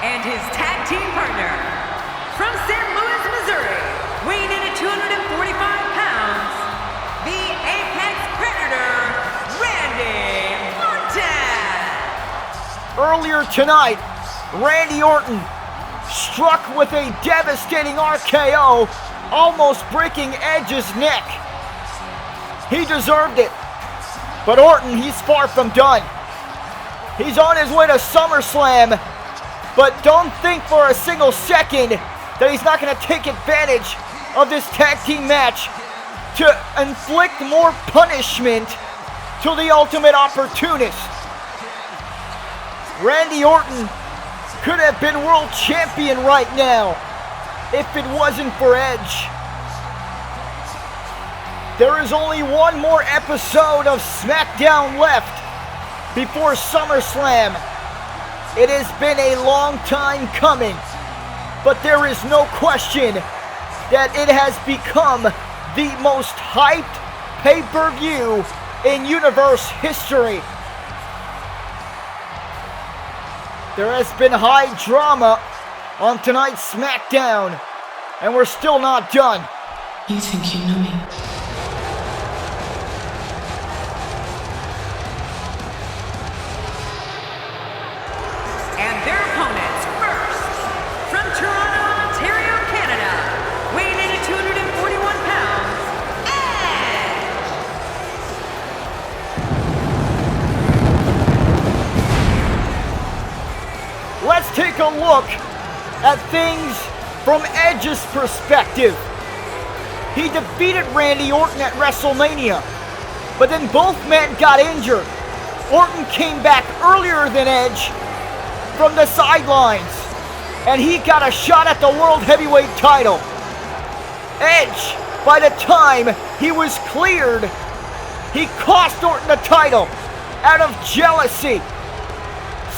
And his tag team partner, from St. Louis, Missouri, weighing in at 245 pounds, the Apex Predator, Randy Orton. Earlier tonight, Randy Orton struck with a devastating RKO, almost breaking Edge's neck. He deserved it. But Orton, he's far from done. He's on his way to SummerSlam, but don't think for a single second that he's not going to take advantage of this tag team match to inflict more punishment to the ultimate opportunist. Randy Orton could have been world champion right now if it wasn't for Edge. There is only one more episode of SmackDown left before SummerSlam. It has been a long time coming, but there is no question that it has become the most hyped pay-per-view in universe history. There has been high drama on tonight's SmackDown, and we're still not done. You think you know me? And their opponents first, from Toronto, Ontario, Canada, weighing in at 241 pounds, Edge. Let's take a look at things from Edge's perspective. He defeated Randy Orton at WrestleMania, but then both men got injured. Orton came back earlier than Edge from the sidelines, and he got a shot at the World Heavyweight title. Edge, by the time he was cleared, he cost Orton the title out of jealousy,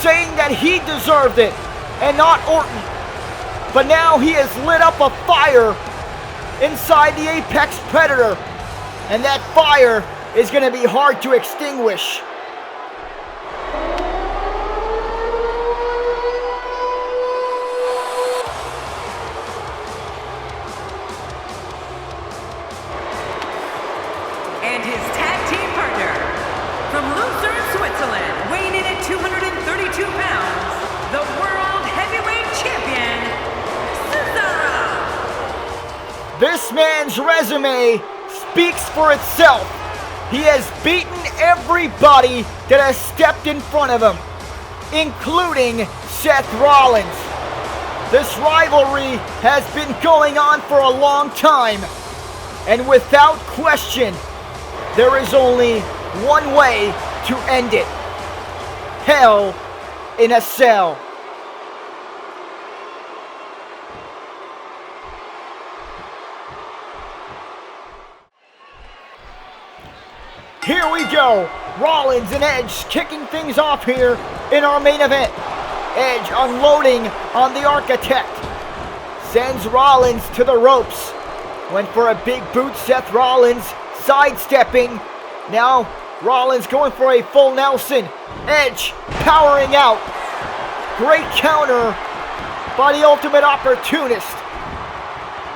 saying that he deserved it and not Orton. But now he has lit up a fire inside the Apex Predator, and that fire is going to be hard to extinguish. And his tag team partner, from Lucerne, Switzerland, weighing in at 232 pounds, the World Heavyweight Champion, Cesaro. This man's resume speaks for itself. He has beaten everybody that has stepped in front of him, including Seth Rollins. This rivalry has been going on for a long time, and without question, there is only one way to end it. Hell in a Cell. Here we go. Rollins and Edge kicking things off here in our main event. Edge unloading on the Architect. Sends Rollins to the ropes. Went for a big boot. Seth Rollins sidestepping. Now Rollins going for a full Nelson. Edge powering out. Great counter by the Ultimate Opportunist.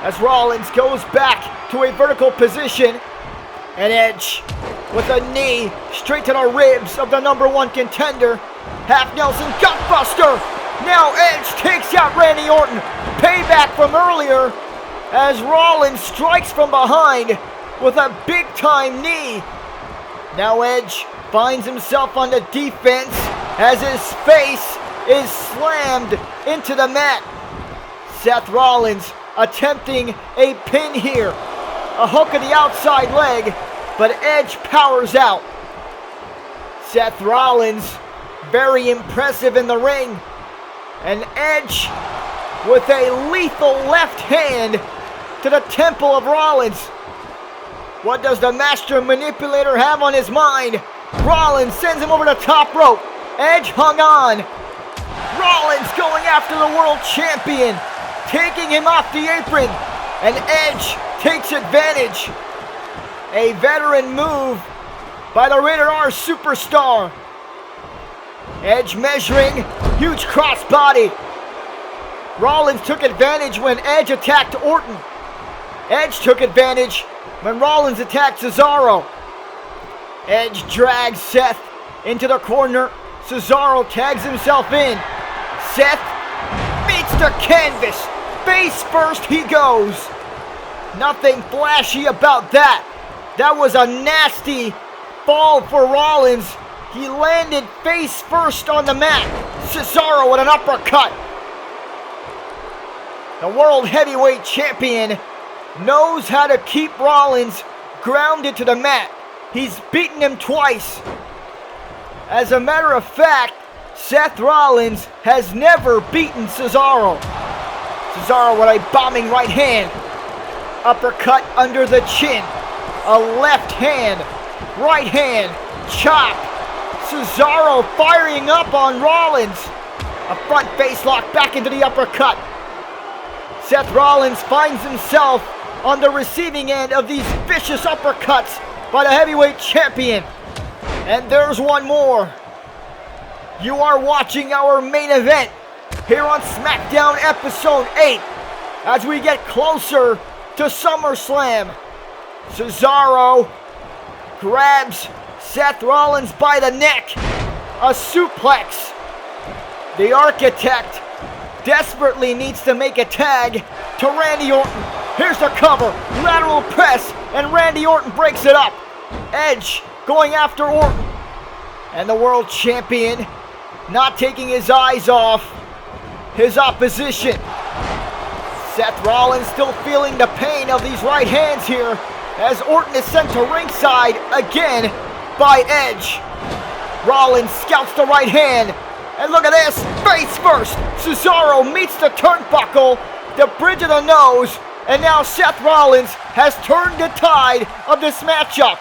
As Rollins goes back to a vertical position. And Edge with a knee straight to the ribs of the #1 contender. Half Nelson gutbuster. Now Edge takes out Randy Orton. Payback from earlier as Rollins strikes from behind with a big-time knee. Now Edge finds himself on the defense as his face is slammed into the mat. Seth Rollins attempting a pin here. A hook of the outside leg, but Edge powers out. Seth Rollins, very impressive in the ring. And Edge with a lethal left hand to the temple of Rollins. What does the master manipulator have on his mind? Rollins sends him over the top rope. Edge hung on. Rollins going after the world champion, taking him off the apron, and Edge takes advantage. A veteran move by the Rated R superstar. Edge measuring, huge crossbody. Rollins took advantage when Edge attacked Orton. Edge took advantage when Rollins attacked Cesaro. Edge drags Seth into the corner. Cesaro tags himself in. Seth meets the canvas. Face first he goes. Nothing flashy about that. That was a nasty fall for Rollins. He landed face first on the mat. Cesaro with an uppercut. The World Heavyweight Champion knows how to keep Rollins grounded to the mat. He's beaten him twice. As a matter of fact, Seth Rollins has never beaten Cesaro. Cesaro with a bombing right hand. Uppercut under the chin. A left hand. Right hand. Chop. Cesaro firing up on Rollins. A front face lock back into the uppercut. Seth Rollins finds himself on the receiving end of these vicious uppercuts by the heavyweight champion. And there's one more. You are watching our main event here on SmackDown Episode 8 as we get closer to SummerSlam. Cesaro grabs Seth Rollins by the neck. A suplex. The Architect desperately needs to make a tag to Randy Orton. Here's the cover. Lateral press. And Randy Orton breaks it up. Edge going after Orton. And the world champion not taking his eyes off his opposition. Seth Rollins still feeling the pain of these right hands here as Orton is sent to ringside again by Edge. Rollins scouts the right hand. And look at this, face first. Cesaro meets the turnbuckle, the bridge of the nose, and now Seth Rollins has turned the tide of this matchup.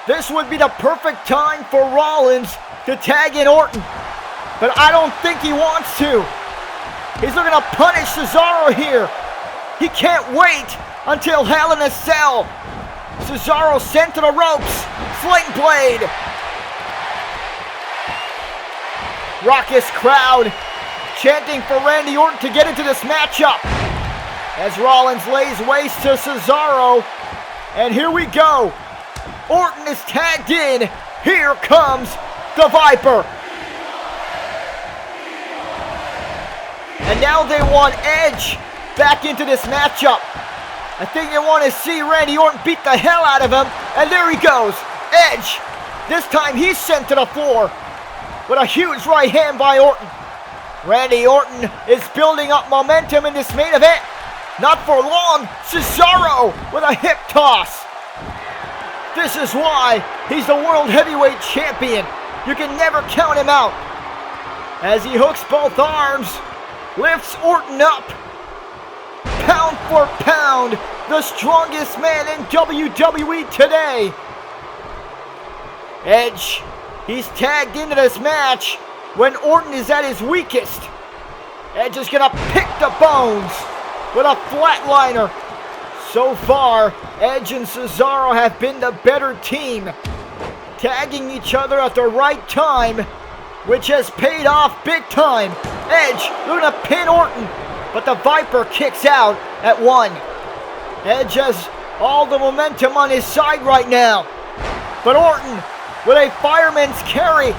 This would be the perfect time for Rollins to tag in Orton, but I don't think he wants to. He's looking to punish Cesaro here. He can't wait until Hell in a Cell. Cesaro sent to the ropes. Sling blade. Raucous crowd chanting for Randy Orton to get into this matchup as Rollins lays waste to Cesaro. And here we go. Orton is tagged in. Here comes the Viper. And now they want Edge back into this matchup. I think they want to see Randy Orton beat the hell out of him. And there he goes. Edge. This time he's sent to the floor with a huge right hand by Orton. Randy Orton is building up momentum in this main event. Not for long. Cesaro with a hip toss. This is why he's the World Heavyweight Champion. You can never count him out. As he hooks both arms, lifts Orton up. Pound for pound, the strongest man in WWE today. Edge, he's tagged into this match when Orton is at his weakest. Edge is gonna pick the bones with a flatliner. So far, Edge and Cesaro have been the better team, tagging each other at the right time, which has paid off big time. Edge looking to pin Orton, but the Viper kicks out at 1. Edge has all the momentum on his side right now. But Orton, with a fireman's carry,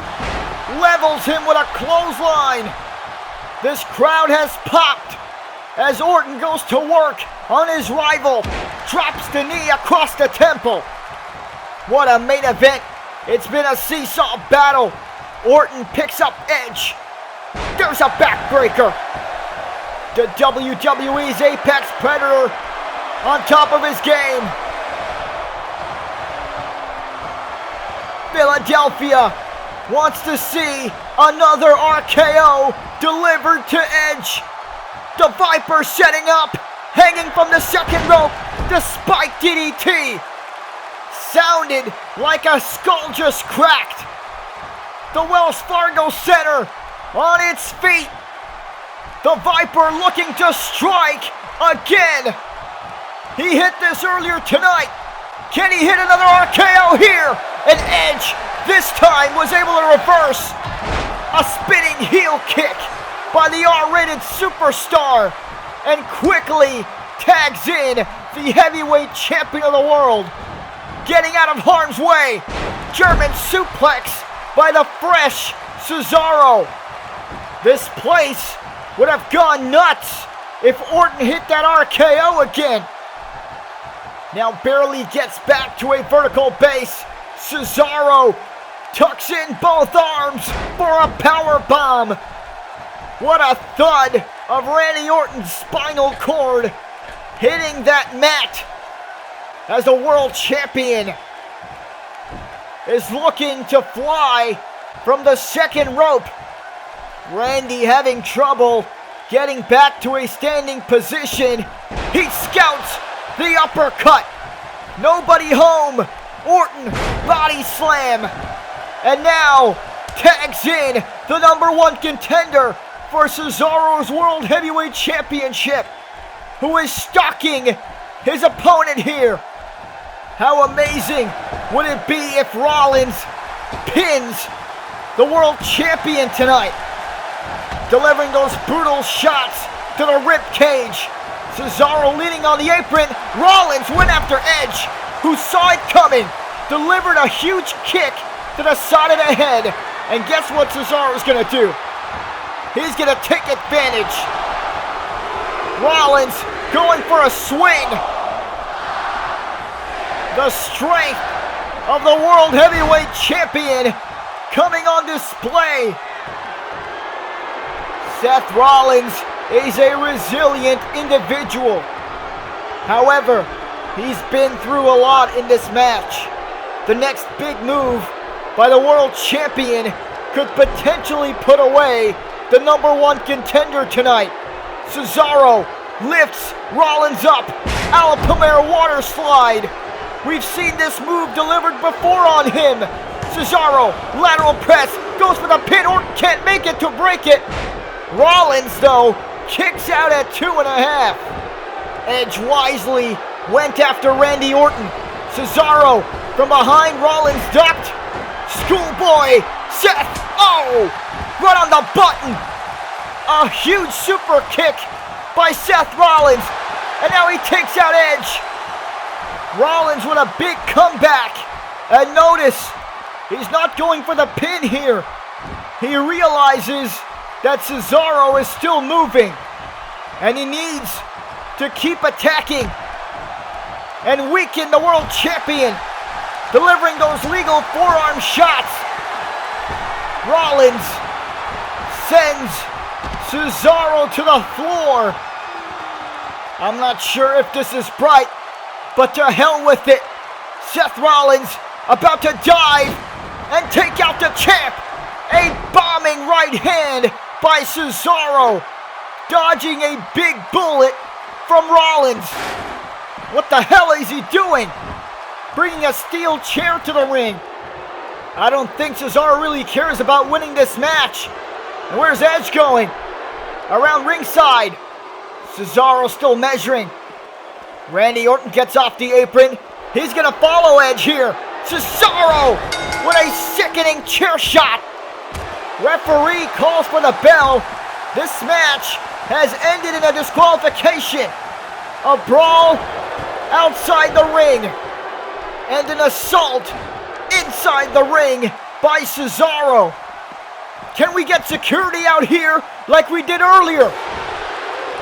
levels him with a clothesline. This crowd has popped as Orton goes to work on his rival, drops the knee across the temple. What a main event. It's been a seesaw battle. Orton picks up Edge. There's a backbreaker. The WWE's Apex Predator on top of his game. Philadelphia wants to see another RKO delivered to Edge. The Viper setting up, hanging from the second rope. The spike DDT sounded like a skull just cracked. The Wells Fargo Center on its feet. The Viper looking to strike again. He hit this earlier tonight. Can he hit another RKO here? And Edge this time was able to reverse a spinning heel kick by the R-rated superstar and quickly tags in the heavyweight champion of the world. Getting out of harm's way. German suplex by the fresh Cesaro. This place would have gone nuts if Orton hit that RKO again. Now barely gets back to a vertical base. Cesaro tucks in both arms for a power bomb. What a thud of Randy Orton's spinal cord hitting that mat as the world champion is looking to fly from the second rope. Randy having trouble getting back to a standing position. He scouts the uppercut. Nobody home. Orton body slam. And now tags in the #1 contender for Cesaro's World Heavyweight Championship, who is stalking his opponent here. How amazing would it be if Rollins pins the world champion tonight? Delivering those brutal shots to the rib cage. Cesaro leaning on the apron. Rollins went after Edge, who saw it coming. Delivered a huge kick to the side of the head. And guess what Cesaro's gonna do? He's gonna take advantage. Rollins going for a swing. The strength of the World Heavyweight Champion coming on display. Seth Rollins is a resilient individual. However, he's been through a lot in this match. The next big move by the world champion could potentially put away the #1 contender tonight. Cesaro lifts Rollins up. Alapamere water slide. We've seen this move delivered before on him. Cesaro, lateral press, goes for the pin. Orton can't make it to break it. Rollins, though, kicks out at 2.5. Edge wisely went after Randy Orton. Cesaro from behind, Rollins ducked. Schoolboy, Seth, oh, right on the button. A huge super kick by Seth Rollins. And now he takes out Edge. Rollins with a big comeback. And notice, he's not going for the pin here. He realizes that Cesaro is still moving. And he needs to keep attacking and weaken the world champion. Delivering those legal forearm shots. Rollins sends Cesaro to the floor. I'm not sure if this is bright, but to hell with it. Seth Rollins about to dive and take out the champ. A bombing right hand by Cesaro, dodging a big bullet from Rollins. What the hell is he doing? Bringing a steel chair to the ring. I don't think Cesaro really cares about winning this match. And where's Edge going? Around ringside. Cesaro still measuring. Randy Orton gets off the apron. He's gonna follow Edge here. Cesaro with a sickening chair shot. Referee calls for the bell. This match has ended in a disqualification. A brawl outside the ring and an assault inside the ring by Cesaro. Can we get security out here like we did earlier?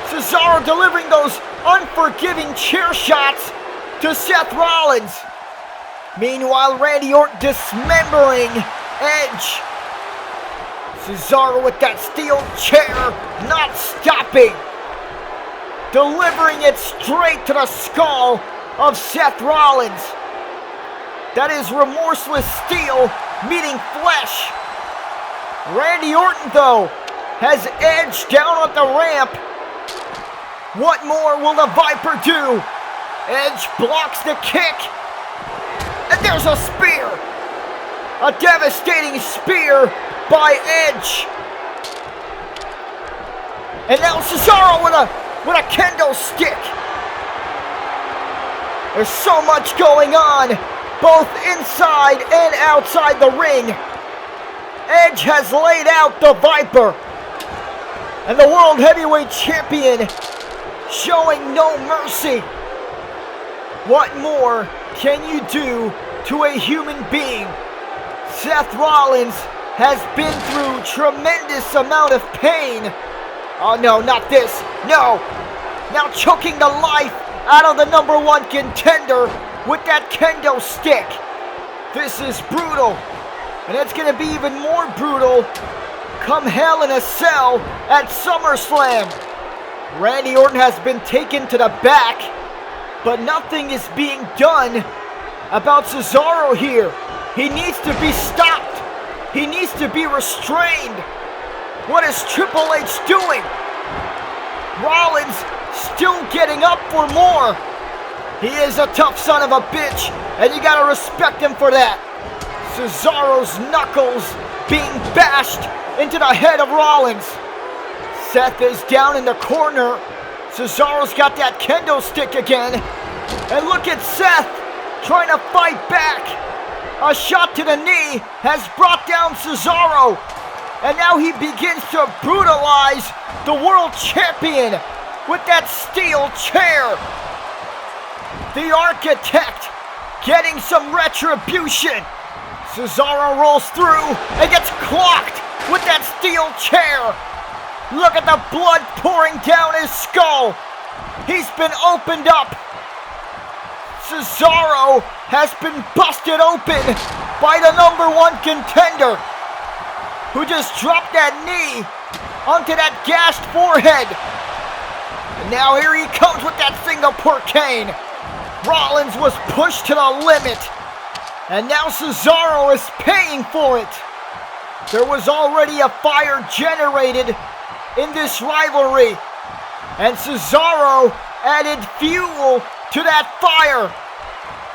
Cesaro delivering those unforgiving chair shots to Seth Rollins. Meanwhile, Randy Orton dismembering Edge. Cesaro with that steel chair, not stopping. Delivering it straight to the skull of Seth Rollins. That is remorseless steel meeting flesh. Randy Orton, though, has Edge down on the ramp. What more will the Viper do? Edge blocks the kick. And there's a spear. A devastating spear by Edge. And now Cesaro with a kendo stick. There's so much going on, both inside and outside the ring. Edge has laid out the Viper. And the World Heavyweight Champion showing no mercy. What more can you do to a human being? Seth Rollins has been through tremendous amount of pain. Oh no, not this. No. Now choking the life out of the #1 contender with that kendo stick. This is brutal. And it's going to be even more brutal come Hell in a Cell at SummerSlam. Randy Orton has been taken to the back, but nothing is being done about Cesaro here. He needs to be stopped. He needs to be restrained. What is Triple H doing? Rollins still getting up for more. He is a tough son of a bitch, and you gotta respect him for that. Cesaro's knuckles being bashed into the head of Rollins. Seth is down in the corner. Cesaro's got that kendo stick again. And look at Seth trying to fight back. A shot to the knee has brought down Cesaro. And now he begins to brutalize the world champion with that steel chair. The Architect getting some retribution. Cesaro rolls through and gets clocked with that steel chair. Look at the blood pouring down his skull. He's been opened up. Cesaro has been busted open by the #1 contender, who just dropped that knee onto that gashed forehead. And now here he comes with that Singapore cane. Rollins was pushed to the limit. And now Cesaro is paying for it. There was already a fire generated in this rivalry. And Cesaro added fuel to that fire.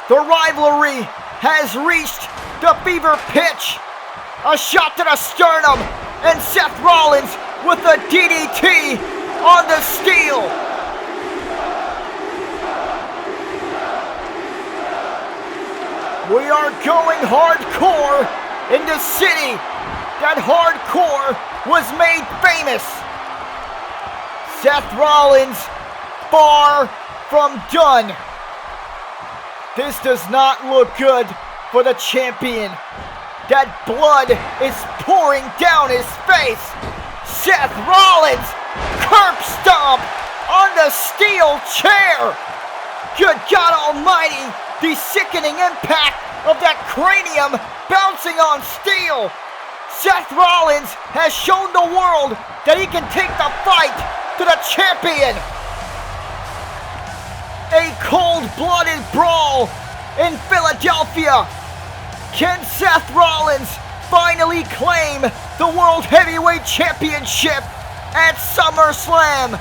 The rivalry has reached the fever pitch. A shot to the sternum. And Seth Rollins with a DDT on the steel. We are going hardcore in the city that hardcore was made famous. Seth Rollins far from done. This does not look good for the champion. That blood is pouring down his face. Seth Rollins curb stomp on the steel chair. Good God Almighty, the sickening impact of that cranium bouncing on steel. Seth Rollins has shown the world that he can take the fight to the champion. A cold-blooded brawl in Philadelphia. Can Seth Rollins finally claim the World Heavyweight Championship at SummerSlam?